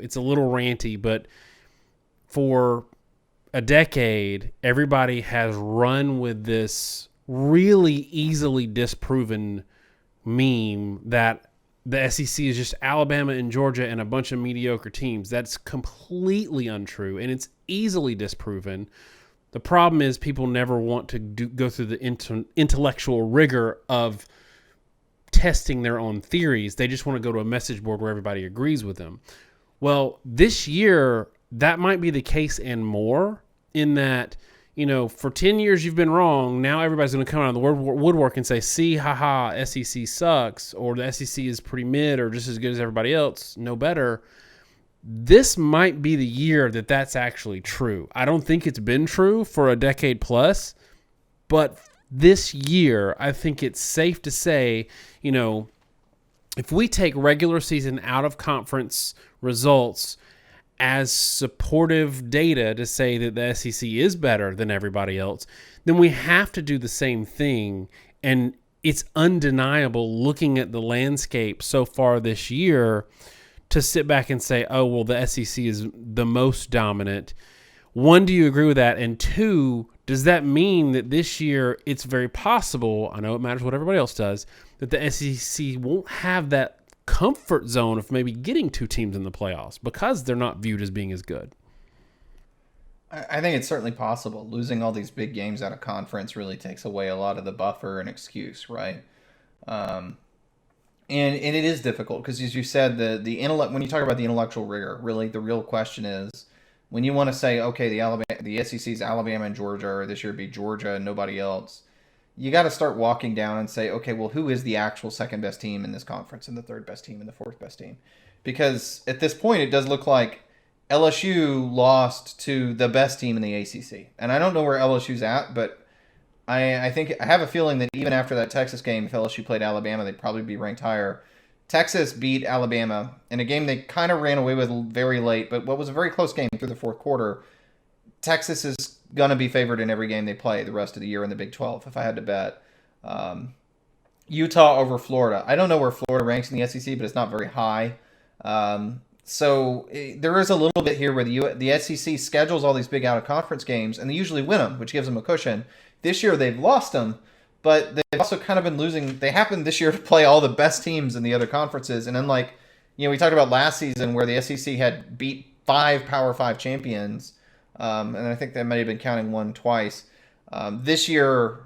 it's a little ranty, but for a decade, everybody has run with this really easily disproven meme that the SEC is just Alabama and Georgia and a bunch of mediocre teams. That's completely untrue, and it's easily disproven. The problem is people never want to go through the intellectual rigor of testing their own theories. They just want to go to a message board where everybody agrees with them. Well, this year, that might be the case and more, in that, for 10 years you've been wrong. Now everybody's going to come out of the woodwork and say, see, haha, SEC sucks, or the SEC is pretty mid or just as good as everybody else, no better. This might be the year that that's actually true. I don't think it's been true for a decade plus, but this year, I think it's safe to say, if we take regular season out of conference results as supportive data to say that the SEC is better than everybody else, then we have to do the same thing. And it's undeniable, looking at the landscape so far this year, to sit back and say, oh, well, the SEC is the most dominant. One, do you agree with that? And two, does that mean that this year it's very possible, I know it matters what everybody else does, that the SEC won't have that comfort zone of maybe getting two teams in the playoffs because they're not viewed as being as good? I think it's certainly possible. Losing all these big games out of conference really takes away a lot of the buffer and excuse, right? And it is difficult because, as you said, when you talk about the intellectual rigor, really the real question is, when you want to say, okay, the SEC's Alabama and Georgia, or this year be Georgia and nobody else, you got to start walking down and say, okay, well, who is the actual second best team in this conference, and the third best team, and the fourth best team? Because at this point, it does look like LSU lost to the best team in the ACC, and I don't know where LSU's at, but I think I have a feeling that even after that Texas game, if LSU played Alabama, they'd probably be ranked higher. Texas beat Alabama in a game they kind of ran away with very late, but what was a very close game through the fourth quarter. Texas is going to be favored in every game they play the rest of the year in the Big 12, if I had to bet. Utah over Florida. I don't know where Florida ranks in the SEC, but it's not very high. So there is a little bit here where the SEC schedules all these big out-of-conference games, and they usually win them, which gives them a cushion. This year they've lost them, but they've also kind of been losing. They happened this year to play all the best teams in the other conferences. And unlike, we talked about last season where the SEC had beat 5 Power 5 champions, and I think they might have been counting one twice. This year,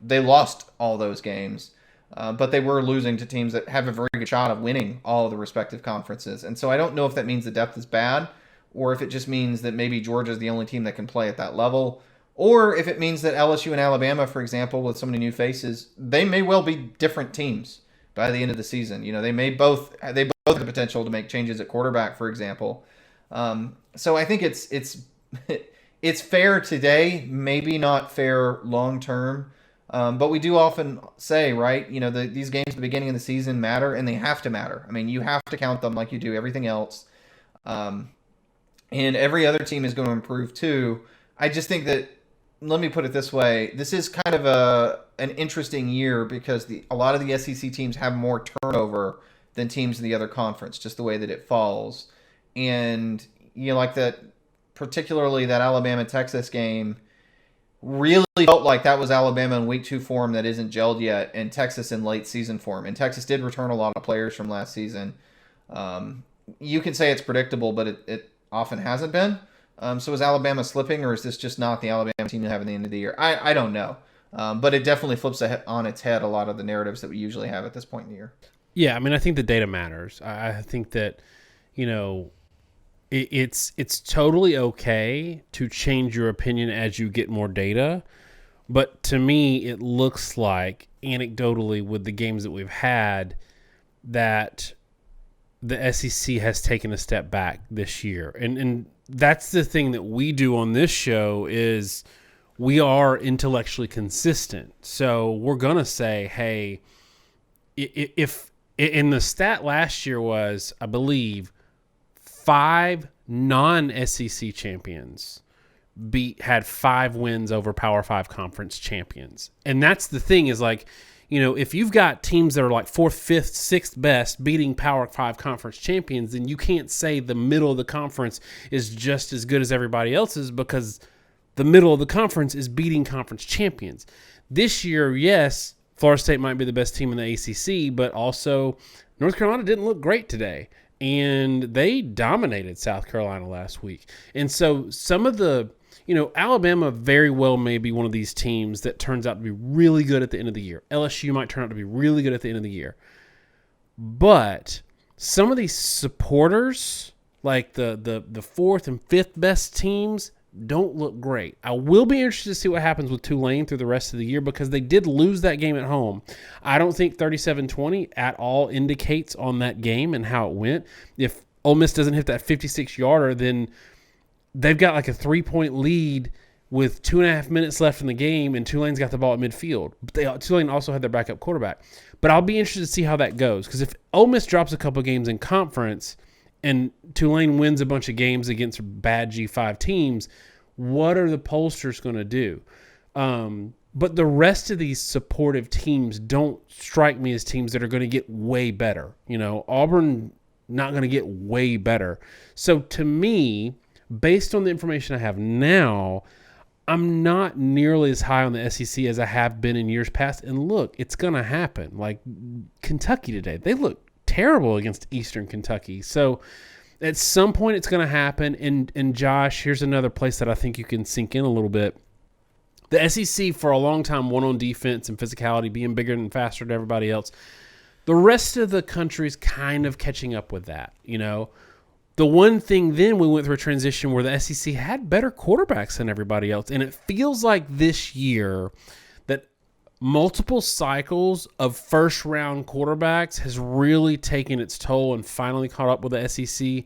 they lost all those games, but they were losing to teams that have a very good shot of winning all of the respective conferences. And so I don't know if that means the depth is bad, or if it just means that maybe Georgia's the only team that can play at that level. Or if it means that LSU and Alabama, for example, with so many new faces, they may well be different teams by the end of the season. They both have the potential to make changes at quarterback, for example. So I think it's fair today, maybe not fair long term. But we do often say, right, these games at the beginning of the season matter, and they have to matter. I mean, you have to count them like you do everything else. And every other team is going to improve too. I just think that, let me put it this way, this is kind of an interesting year because a lot of the SEC teams have more turnover than teams in the other conference, just the way that it falls. And, like that, particularly that Alabama-Texas game, really felt like that was Alabama in week 2 form that isn't gelled yet, and Texas in late season form. And Texas did return a lot of players from last season. You can say it's predictable, but it often hasn't been. So is Alabama slipping, or is this just not the Alabama team you have at the end of the year? I don't know. But it definitely flips on its head a lot of the narratives that we usually have at this point in the year. Yeah, I mean, I think the data matters. I think that, it's totally okay to change your opinion as you get more data. But to me, it looks like, anecdotally, with the games that we've had, that the SEC has taken a step back this year. And that's the thing that we do on this show, is we are intellectually consistent. So we're going to say, hey, if in the stat last year was, I believe, 5 non-SEC champions had 5 wins over Power 5 conference champions. And that's the thing, is like, if you've got teams that are like fourth, fifth, sixth best beating Power 5 conference champions, then you can't say the middle of the conference is just as good as everybody else's, because the middle of the conference is beating conference champions. This year, yes, Florida State might be the best team in the ACC, but also North Carolina didn't look great today, and they dominated South Carolina last week. And so some of the Alabama very well may be one of these teams that turns out to be really good at the end of the year. LSU might turn out to be really good at the end of the year. But some of these supporters, like the fourth and fifth best teams, don't look great. I will be interested to see what happens with Tulane through the rest of the year, because they did lose that game at home. I don't think 37-20 at all indicates on that game and how it went. If Ole Miss doesn't hit that 56-yarder, then they've got like a 3-point lead with 2.5 minutes left in the game, and Tulane's got the ball at midfield. But Tulane also had their backup quarterback. But I'll be interested to see how that goes, because if Ole Miss drops a couple games in conference and Tulane wins a bunch of games against bad G5 teams, what are the pollsters going to do? But the rest of these supportive teams don't strike me as teams that are going to get way better. Auburn not going to get way better. So to me, based on the information I have now, I'm not nearly as high on the SEC as I have been in years past. And look, it's going to happen. Like Kentucky today, they look terrible against Eastern Kentucky. So at some point it's going to happen. And Josh, here's another place that I think you can sink in a little bit. The SEC for a long time won on defense and physicality, being bigger and faster than everybody else. The rest of the country's kind of catching up with that, The one thing then, we went through a transition where the SEC had better quarterbacks than everybody else. And it feels like this year that multiple cycles of first-round quarterbacks has really taken its toll and finally caught up with the SEC,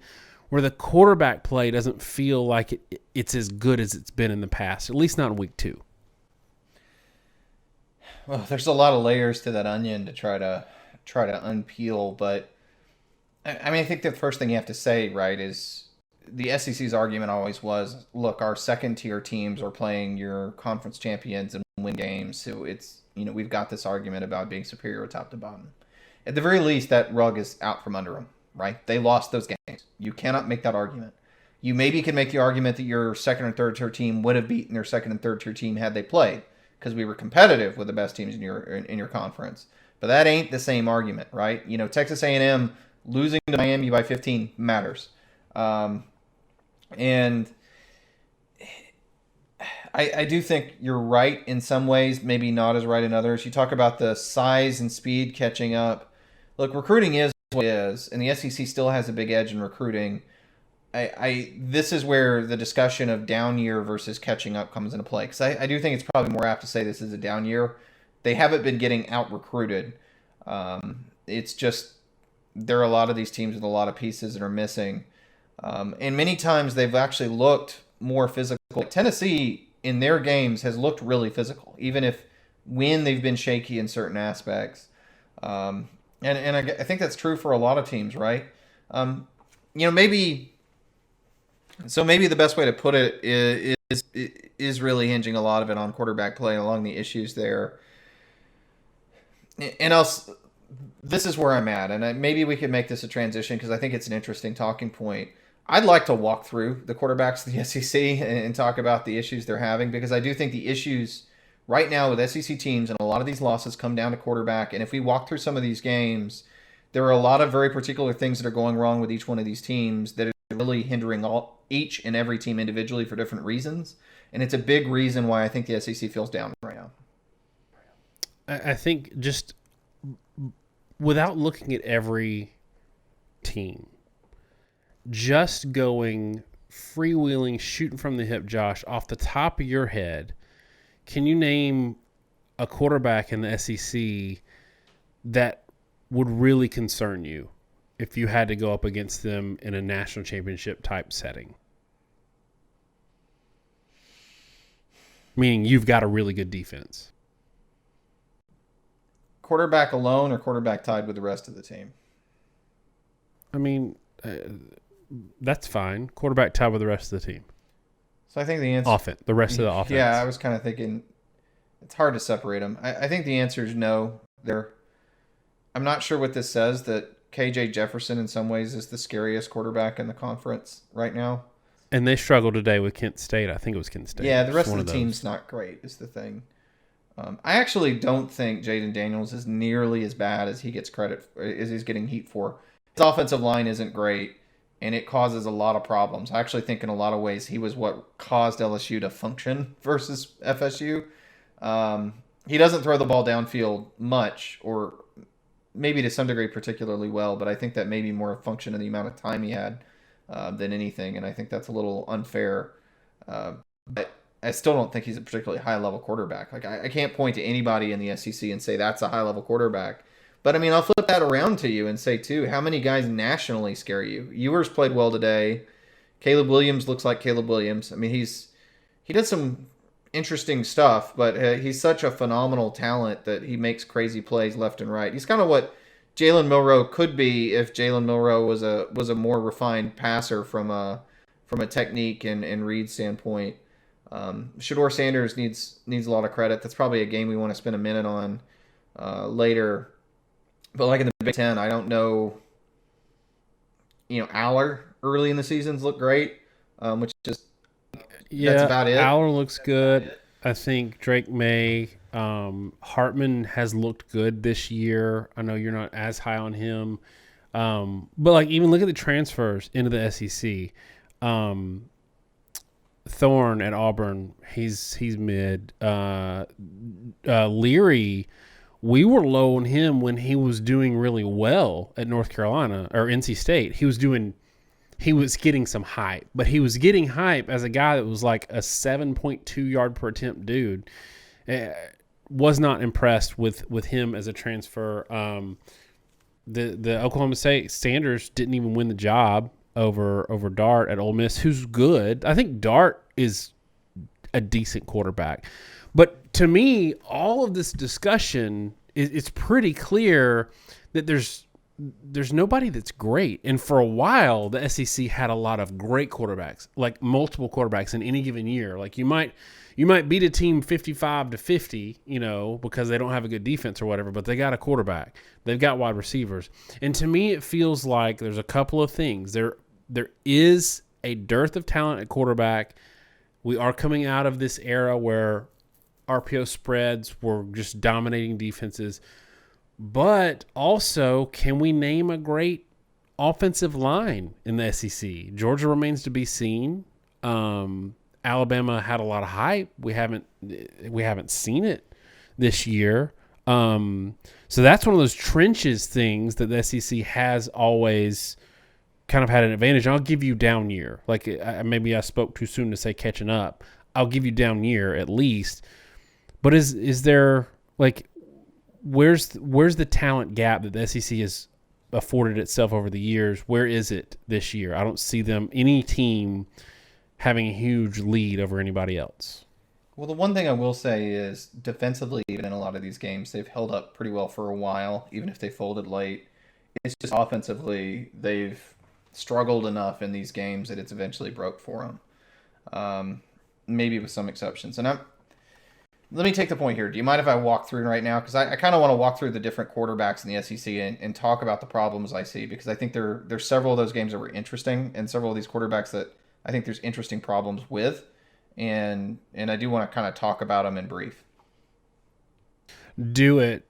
where the quarterback play doesn't feel like it's as good as it's been in the past, at least not in week 2. Well, there's a lot of layers to that onion to try to unpeel, but I think the first thing you have to say, right, is the SEC's argument always was, look, our second-tier teams are playing your conference champions and win games, so it's, we've got this argument about being superior top to bottom. At the very least, that rug is out from under them, right? They lost those games. You cannot make that argument. You maybe can make the argument that your second or third-tier team would have beaten their second and third-tier team had they played, because we were competitive with the best teams in your conference. But that ain't the same argument, right? Texas A&M losing to Miami by 15 matters. And I do think you're right in some ways, maybe not as right in others. You talk about the size and speed catching up. Look, recruiting is what it is, and the SEC still has a big edge in recruiting. This is where the discussion of down year versus catching up comes into play, because I do think it's probably more apt to say this is a down year. They haven't been getting out-recruited. It's just there are a lot of these teams with a lot of pieces that are missing. And many times they've actually looked more physical. Tennessee, in their games, has looked really physical, even if when they've been shaky in certain aspects. And I think that's true for a lot of teams, right? Maybe the best way to put it is really hinging a lot of it on quarterback play along the issues there. And this is where I'm at, and maybe we could make this a transition because I think it's an interesting talking point. I'd like to walk through the quarterbacks of the SEC and talk about the issues they're having, because I do think the issues right now with SEC teams and a lot of these losses come down to quarterback. And if we walk through some of these games, there are a lot of very particular things that are going wrong with each one of these teams that are really hindering each and every team individually for different reasons. And it's a big reason why I think the SEC feels down right now. I think just without looking at every team, just going freewheeling, shooting from the hip, Josh, off the top of your head, can you name a quarterback in the SEC that would really concern you if you had to go up against them in a national championship type setting? Meaning you've got a really good defense. Quarterback alone or quarterback tied with the rest of the team? I mean, that's fine. Quarterback tied with the rest of the team. So I think the answer... The rest of the offense. Yeah, I was kind of thinking it's hard to separate them. I think the answer is no. there. I'm not sure what this says, that KJ Jefferson in some ways is the scariest quarterback in the conference right now. And they struggled today with Kent State. I think it was Kent State. Yeah, the rest It's of one the those. team's not great, is the thing. I actually don't think Jaden Daniels is nearly as bad as he gets credit as he's getting heat for. His offensive line isn't great, and it causes a lot of problems. I actually think in a lot of ways he was what caused LSU to function versus FSU. He doesn't throw the ball downfield much, or maybe to some degree particularly well, but I think that may be more a function of the amount of time he had than anything, and I think that's a little unfair. But I still don't think he's a particularly high level quarterback. Like I can't point to anybody in the SEC and say that's a high level quarterback. But I mean, I'll flip that around to you and say too, how many guys nationally scare you? Ewers played well today. Caleb Williams looks like Caleb Williams. I mean, he did some interesting stuff, but he's such a phenomenal talent that he makes crazy plays left and right. He's kind of what Jalen Milroe could be if Jalen Milroe was a more refined passer from a technique and read standpoint. Shador Sanders needs a lot of credit. That's probably a game we want to spend a minute on later. But like in the Big Ten, I don't know. Aller early in the seasons looked great, which is that's about it. Aller looks good. I think Drake May, Hartman has looked good this year. I know you're not as high on him, but like even look at the transfers into the SEC. Thorne at Auburn, he's mid. Leary, we were low on him when he was doing really well at North Carolina or NC State. He was getting some hype, but he was getting hype as a guy that was like a 7.2 yard per attempt dude. Was not impressed with him as a transfer. The Oklahoma State Sanders didn't even win the job over Dart at Ole Miss, who's good. I think Dart is a decent quarterback. But to me, all of this discussion, it's pretty clear that there's nobody that's great. And for a while, the SEC had a lot of great quarterbacks, like multiple quarterbacks in any given year. Like you might beat a team 55-50, because they don't have a good defense or whatever, but they got a quarterback. They've got wide receivers. And to me, it feels like there's a couple of things. There is a dearth of talent at quarterback. We are coming out of this era where RPO spreads were just dominating defenses. But also, can we name a great offensive line in the SEC? Georgia remains to be seen. Alabama had a lot of hype. We haven't seen it this year. So that's one of those trenches things that the SEC has always kind of had an advantage. I'll give you down year. Like maybe I spoke too soon to say catching up. I'll give you down year at least. But is there like where's the talent gap that the SEC has afforded itself over the years? Where is it this year? I don't see any team having a huge lead over anybody else. Well, the one thing I will say is defensively, even in a lot of these games, they've held up pretty well for a while, even if they folded late. It's just offensively, they've struggled enough in these games that it's eventually broke for them. Maybe with some exceptions. And let me take the point here. Do you mind if I walk through right now? Because I kind of want to walk through the different quarterbacks in the SEC and talk about the problems I see, because I think there's several of those games that were interesting and several of these quarterbacks that I think there's interesting problems with. And I do want to kind of talk about them in brief. Do it.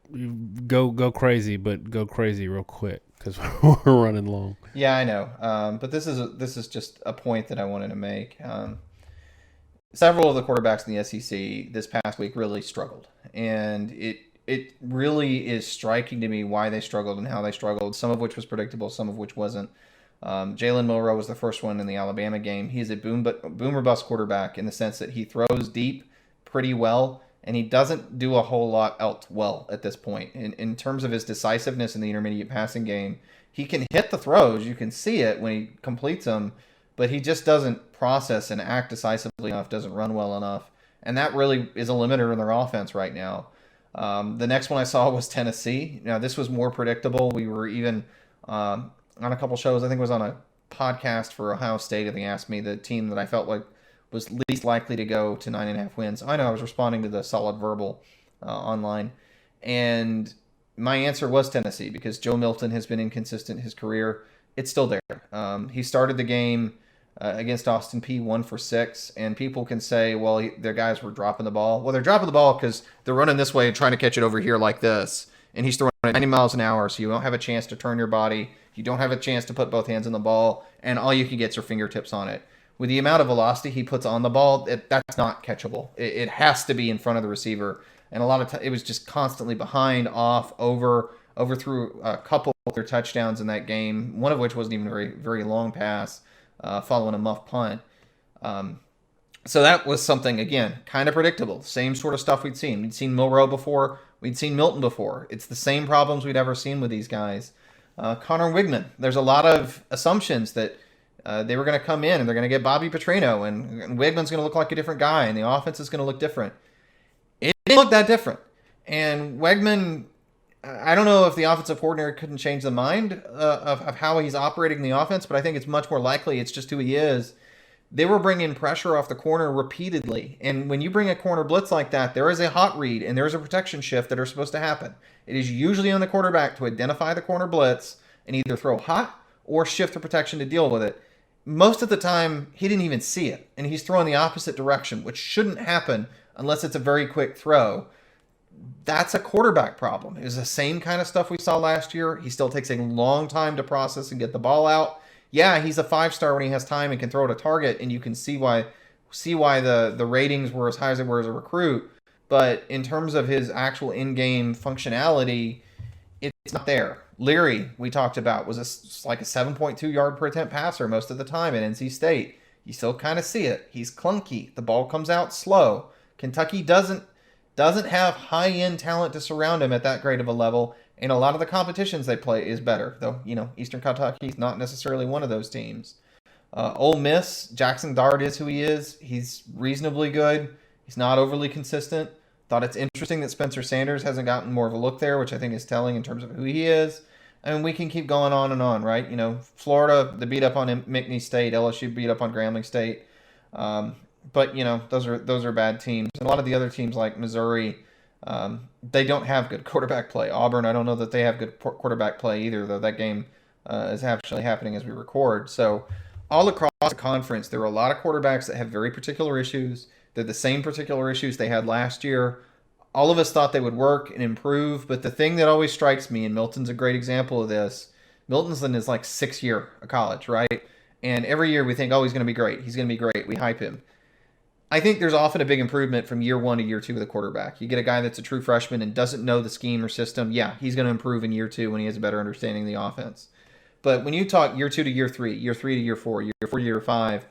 Go crazy, but go crazy real quick because we're running long. Yeah, I know. But this is just a point that I wanted to make. Several of the quarterbacks in the SEC this past week really struggled, and it really is striking to me why they struggled and how they struggled. Some of which was predictable, some of which wasn't. Jalen Milroe was the first one in the Alabama game. He's a boomer bust quarterback in the sense that he throws deep pretty well, and he doesn't do a whole lot else well at this point. In terms of his decisiveness in the intermediate passing game, he can hit the throws. You can see it when he completes them, but he just doesn't process and act decisively enough, doesn't run well enough, and that really is a limiter in their offense right now. The next one I saw was Tennessee. Now, this was more predictable. We were even on a couple shows. I think it was on a podcast for Ohio State, and they asked me the team that I felt like was least likely to go to 9.5 wins. I know I was responding to the solid verbal online. And my answer was Tennessee because Joe Milton has been inconsistent his career. It's still there. He started the game against Austin Peay 1 for 6, and people can say, well, their guys were dropping the ball. Well, they're dropping the ball because they're running this way and trying to catch it over here like this, and he's throwing at 90 miles an hour, so you don't have a chance to turn your body. You don't have a chance to put both hands on the ball, and all you can get is your fingertips on it. With the amount of velocity he puts on the ball, that's not catchable. It has to be in front of the receiver, and a lot of it was just constantly behind, off, overthrew a couple of their touchdowns in that game, one of which wasn't even a very, very long pass. Following a muff punt. So that was something, again, kind of predictable. Same sort of stuff we'd seen. We'd seen Milroe before. We'd seen Milton before. It's the same problems we'd ever seen with these guys. Connor Wigman, there's a lot of assumptions that they were going to come in and they're going to get Bobby Petrino and Wigman's going to look like a different guy and the offense is going to look different. It didn't look that different. And Wegman, I don't know if the offensive coordinator couldn't change the mind of how he's operating the offense, but I think it's much more likely it's just who he is. They were bringing pressure off the corner repeatedly. And when you bring a corner blitz like that, there is a hot read and there is a protection shift that are supposed to happen. It is usually on the quarterback to identify the corner blitz and either throw hot or shift the protection to deal with it. Most of the time, he didn't even see it, and he's throwing the opposite direction, which shouldn't happen unless it's a very quick throw. That's a quarterback problem. It was the same kind of stuff we saw last year. He still takes a long time to process and get the ball out. Yeah, he's a 5-star when he has time and can throw it a target, and you can see why the ratings were as high as they were as a recruit. But in terms of his actual in-game functionality, it's not there. Leary, we talked about, was like a 7.2 yard per attempt passer most of the time at NC State. You still kind of see it. He's clunky. The ball comes out slow. Kentucky doesn't have high-end talent to surround him at that great of a level, and a lot of the competitions they play is better. Though, Eastern Kentucky's not necessarily one of those teams. Ole Miss, Jackson Dart is who he is. He's reasonably good. He's not overly consistent. Thought it's interesting that Spencer Sanders hasn't gotten more of a look there, which I think is telling in terms of who he is. And we can keep going on and on, right? Florida, they beat up on McNeese State. LSU beat up on Grambling State. But those are bad teams. And a lot of the other teams like Missouri, they don't have good quarterback play. Auburn, I don't know that they have good quarterback play either, though that game is actually happening as we record. So all across the conference, there are a lot of quarterbacks that have very particular issues. They're the same particular issues they had last year. All of us thought they would work and improve, but the thing that always strikes me, and Milton's a great example of this, Milton's in his 6th year of college, right? And every year we think, oh, he's going to be great. He's going to be great. We hype him. I think there's often a big improvement from year 1 to year 2 with a quarterback. You get a guy that's a true freshman and doesn't know the scheme or system. Yeah, he's going to improve in year 2 when he has a better understanding of the offense. But when you talk year 2 to year 3, year 3 to year 4, year 4 to year 5,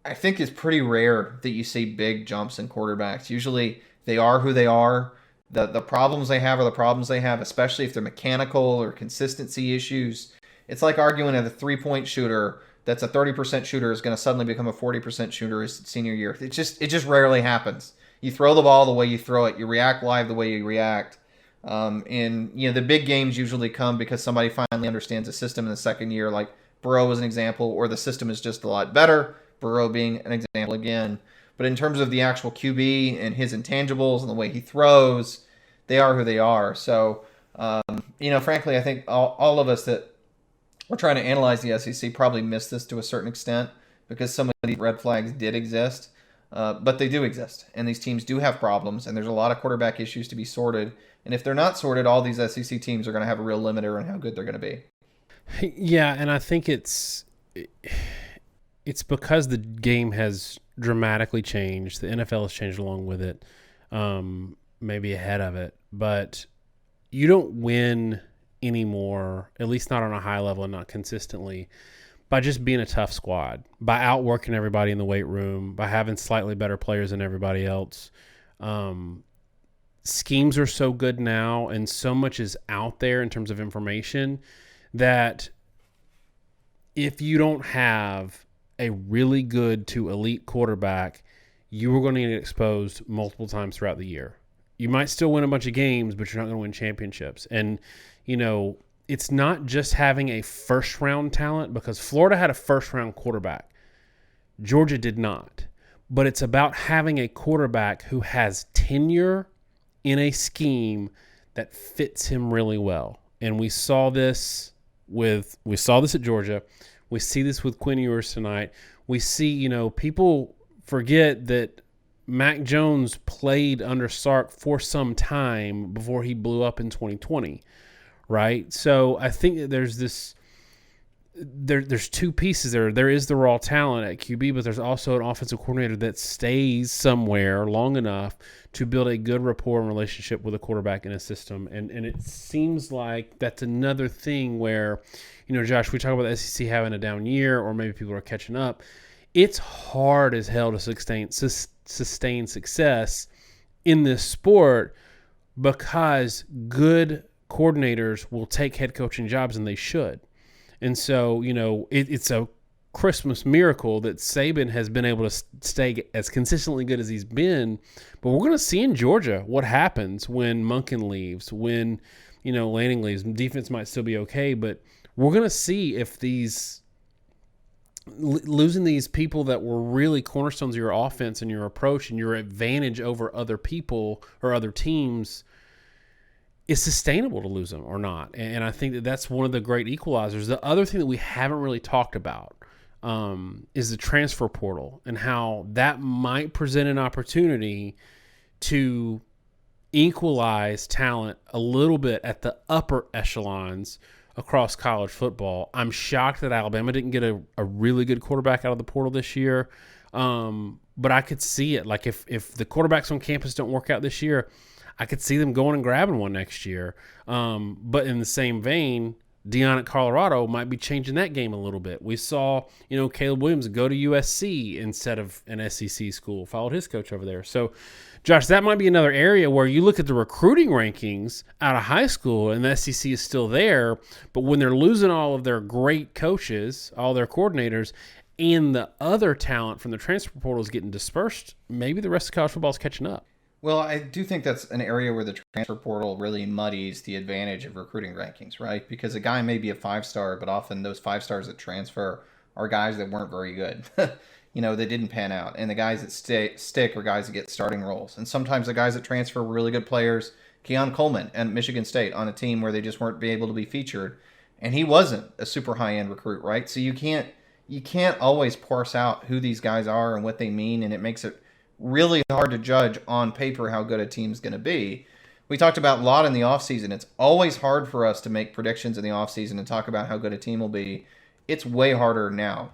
I think it's pretty rare that you see big jumps in quarterbacks. Usually they are who they are. The problems they have are the problems they have, especially if they're mechanical or consistency issues. It's like arguing that a 3-point shooter that's a 30% shooter is going to suddenly become a 40% shooter his senior year. It just rarely happens. You throw the ball the way you throw it. You react live the way you react. And the big games usually come because somebody finally understands the system in the second year, like Burrow was an example, or the system is just a lot better. Burrow being an example again. But in terms of the actual QB and his intangibles and the way he throws, they are who they are. So, frankly, I think all of us that are trying to analyze the SEC probably missed this to a certain extent because some of these red flags did exist. But they do exist. And these teams do have problems. And there's a lot of quarterback issues to be sorted. And if they're not sorted, all these SEC teams are going to have a real limiter on how good they're going to be. Yeah, and I think it's because the game has dramatically changed. The NFL has changed along with it, maybe ahead of it. But you don't win anymore, at least not on a high level and not consistently, by just being a tough squad, by outworking everybody in the weight room, by having slightly better players than everybody else. Schemes are so good now, and so much is out there in terms of information that if you don't have a really good to elite quarterback, you are going to get exposed multiple times throughout the year. You might still win a bunch of games, but you're not going to win championships. And, it's not just having a first-round talent, because Florida had a first-round quarterback. Georgia did not. But it's about having a quarterback who has tenure in a scheme that fits him really well. And we saw this at Georgia. We see this with Quinn Ewers tonight. We see, people forget that Mac Jones played under Sark for some time before he blew up in 2020, right? So I think that there's two pieces there. There is the raw talent at QB, but there's also an offensive coordinator that stays somewhere long enough to build a good rapport and relationship with a quarterback in a system. And it seems like that's another thing where, Josh, we talk about the SEC having a down year, or maybe people are catching up. It's hard as hell to sustain success in this sport because good coordinators will take head coaching jobs, and they should. And so, it's a Christmas miracle that Saban has been able to stay as consistently good as he's been. But we're going to see in Georgia what happens when Monken leaves, when, Lanning leaves. Defense might still be okay, but we're going to see if losing these people that were really cornerstones of your offense and your approach and your advantage over other people or other teams is sustainable to lose them or not. And I think that that's one of the great equalizers. The other thing that we haven't really talked about is the transfer portal and how that might present an opportunity to equalize talent a little bit at the upper echelons across college football. I'm shocked that Alabama didn't get a really good quarterback out of the portal this year. But I could see it. Like if the quarterbacks on campus don't work out this year, I could see them going and grabbing one next year. But in the same vein, Deion at Colorado might be changing that game a little bit. We saw, Caleb Williams go to USC instead of an SEC school, followed his coach over there. So, Josh, that might be another area where you look at the recruiting rankings out of high school and the SEC is still there, but when they're losing all of their great coaches, all their coordinators, and the other talent from the transfer portal is getting dispersed, maybe the rest of college football is catching up. Well, I do think that's an area where the transfer portal really muddies the advantage of recruiting rankings, right? Because a guy may be a 5-star, but often those 5 stars that transfer are guys that weren't very good. They didn't pan out. And the guys that stick are guys that get starting roles. And sometimes the guys that transfer were really good players. Keon Coleman at Michigan State on a team where they just weren't able to be featured. And he wasn't a super high-end recruit, right? So you can't always parse out who these guys are and what they mean, and it makes it really hard to judge on paper how good a team's going to be. We talked about a lot in the offseason. It's always hard for us to make predictions in the offseason and talk about how good a team will be. It's way harder now.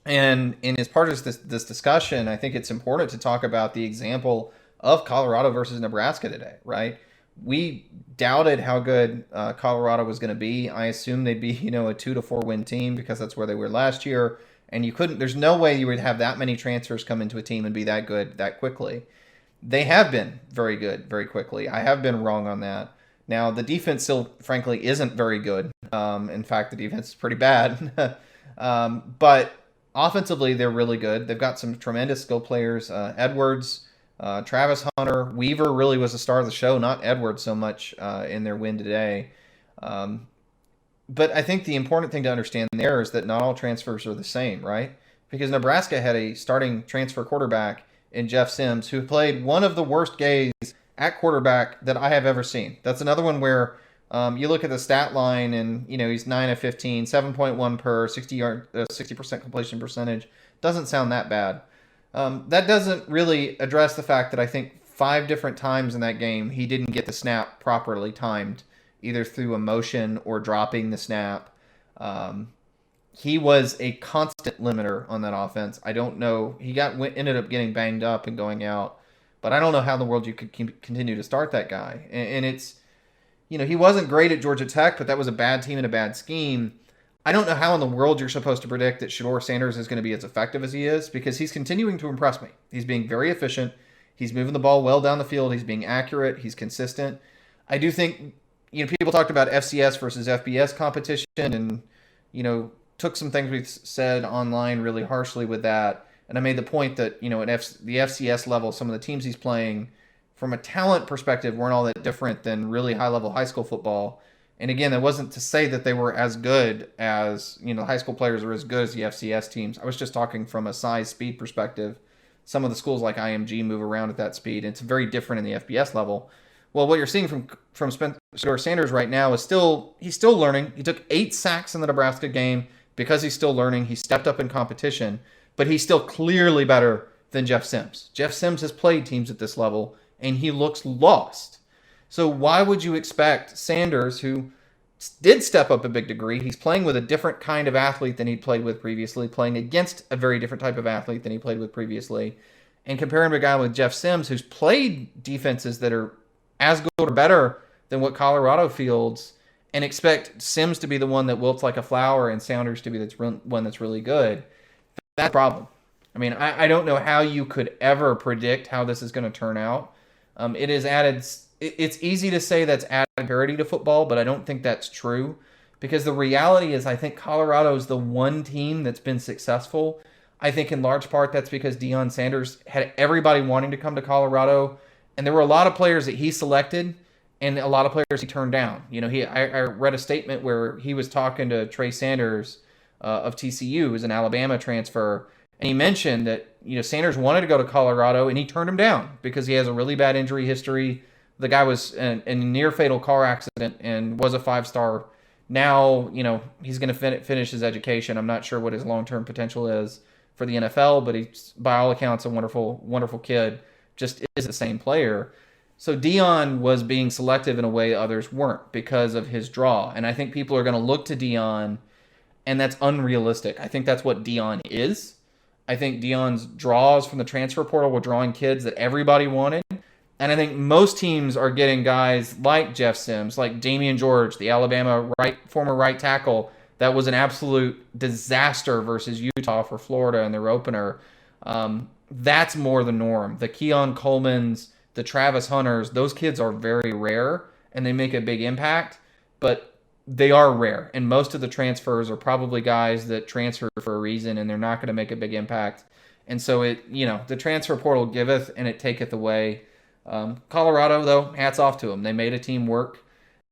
And as part of this discussion, I think it's important to talk about the example of Colorado versus Nebraska today, right? We doubted how good Colorado was going to be. I assumed they'd be, a 2 to 4 win team because that's where they were last year. And there's no way you would have that many transfers come into a team and be that good that quickly. They have been very good very quickly. I have been wrong on that. Now, the defense still, frankly, isn't very good. In fact, the defense is pretty bad. But offensively, they're really good. They've got some tremendous skill players. Edwards, Travis Hunter, Weaver really was the star of the show, not Edwards so much in their win today. But I think the important thing to understand there is that not all transfers are the same, right? Because Nebraska had a starting transfer quarterback in Jeff Sims who played one of the worst games at quarterback that I have ever seen. That's another one where you look at the stat line and, he's 9 of 15, 7.1 per, 60% completion percentage. Doesn't sound that bad. That doesn't really address the fact that I think 5 different times in that game he didn't get the snap properly timed, either through emotion or dropping the snap. He was a constant limiter on that offense. I don't know. He ended up getting banged up and going out, but I don't know how in the world you could continue to start that guy. And it's, he wasn't great at Georgia Tech, but that was a bad team and a bad scheme. I don't know how in the world you're supposed to predict that Shedeur Sanders is going to be as effective as he is, because he's continuing to impress me. He's being very efficient. He's moving the ball well down the field. He's being accurate. He's consistent. I do think, people talked about FCS versus FBS competition and, took some things we've said online really harshly with that. And I made the point that, at the FCS level, some of the teams he's playing from a talent perspective weren't all that different than really high-level high school football. And again, it wasn't to say that they were as good as, high school players are as good as the FCS teams. I was just talking from a size speed perspective. Some of the schools like IMG move around at that speed. And it's very different in the FBS level. Well, what you're seeing from Spencer Sanders right now is he's still learning. He took 8 sacks in the Nebraska game because he's still learning. He stepped up in competition, but he's still clearly better than Jeff Sims. Jeff Sims has played teams at this level, and he looks lost. So why would you expect Sanders, who did step up a big degree, he's playing with a different kind of athlete than he'd played with previously, playing against a very different type of athlete than he played with previously, and compare him to a guy with Jeff Sims, who's played defenses that are as good or better than what Colorado fields, and expect Sims to be the one that wilts like a flower and Sanders to be the one that's really good. That's a problem. I mean, I don't know how you could ever predict how this is going to turn out. It is added. It's easy to say that's added parity to football, but I don't think that's true, because the reality is I think Colorado is the one team that's been successful. I think in large part that's because Deion Sanders had everybody wanting to come to Colorado, and there were a lot of players that he selected and a lot of players he turned down. You know, I read a statement where he was talking to Trey Sanders of TCU, who's an Alabama transfer, and he mentioned that, you know, Sanders wanted to go to Colorado and he turned him down because he has a really bad injury history. The guy was in a near fatal car accident and was a 5-star. Now, you know, he's going to finish his education. I'm not sure what his long-term potential is for the NFL, but he's, by all accounts, a wonderful, wonderful kid. Just is the same player. So Deion was being selective in a way others weren't because of his draw. And I think people are going to look to Deion, and that's unrealistic. I think that's what Deion is. I think Deion's draws from the transfer portal were drawing kids that everybody wanted. And I think most teams are getting guys like Jeff Sims, like Damian George, the Alabama former right tackle. That was an absolute disaster versus Utah for Florida in their opener. That's more the norm. The Keon Colemans, the Travis Hunters, those kids are very rare, and they make a big impact, but they are rare. And most of the transfers are probably guys that transfer for a reason, and they're not going to make a big impact. And so the transfer portal giveth and it taketh away. Colorado, though, hats off to them. They made a team work.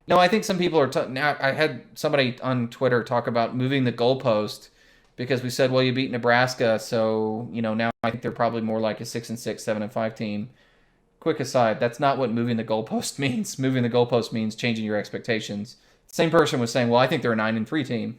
No, I think some people are now. I had somebody on Twitter talk about moving the goalpost because we said, well, you beat Nebraska, so now I think they're probably more like a 6-6, 7-5 team. Quick aside, that's not what moving the goalpost means. Moving the goalpost means changing your expectations. Same person was saying, well, I think they're a 9-3 team.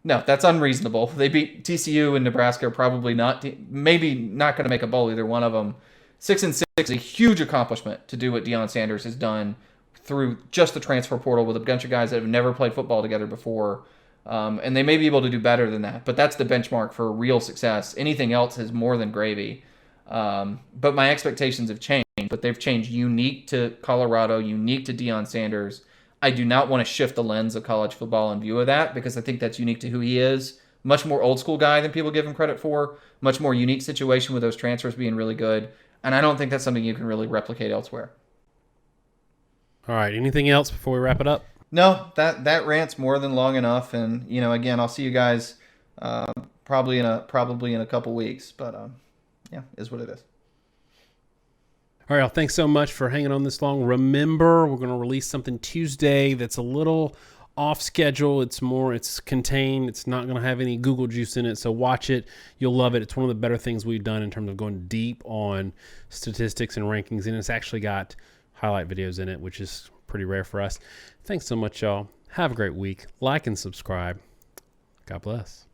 No, that's unreasonable. They beat TCU and Nebraska, probably not, maybe not going to make a bowl, either one of them. 6-6 is a huge accomplishment to do what Deion Sanders has done through just the transfer portal with a bunch of guys that have never played football together before. And they may be able to do better than that, but that's the benchmark for real success. Anything else is more than gravy. But my expectations have changed, but they've changed unique to Colorado, unique to Deion Sanders. I do not want to shift the lens of college football in view of that because I think that's unique to who he is. Much more old school guy than people give him credit for. Much more unique situation with those transfers being really good. And I don't think that's something you can really replicate elsewhere. All right. Anything else before we wrap it up? No, that rant's more than long enough. And again, I'll see you guys probably in a couple weeks. But yeah, is what it is. All right, thanks so much for hanging on this long. Remember, we're going to release something Tuesday that's a little off schedule. It's contained. It's not going to have any Google juice in it, so watch it. You'll love it. It's one of the better things we've done in terms of going deep on statistics and rankings, and it's actually got highlight videos in it, which is pretty rare for us. Thanks so much, y'all. Have a great week. Like and subscribe. God bless.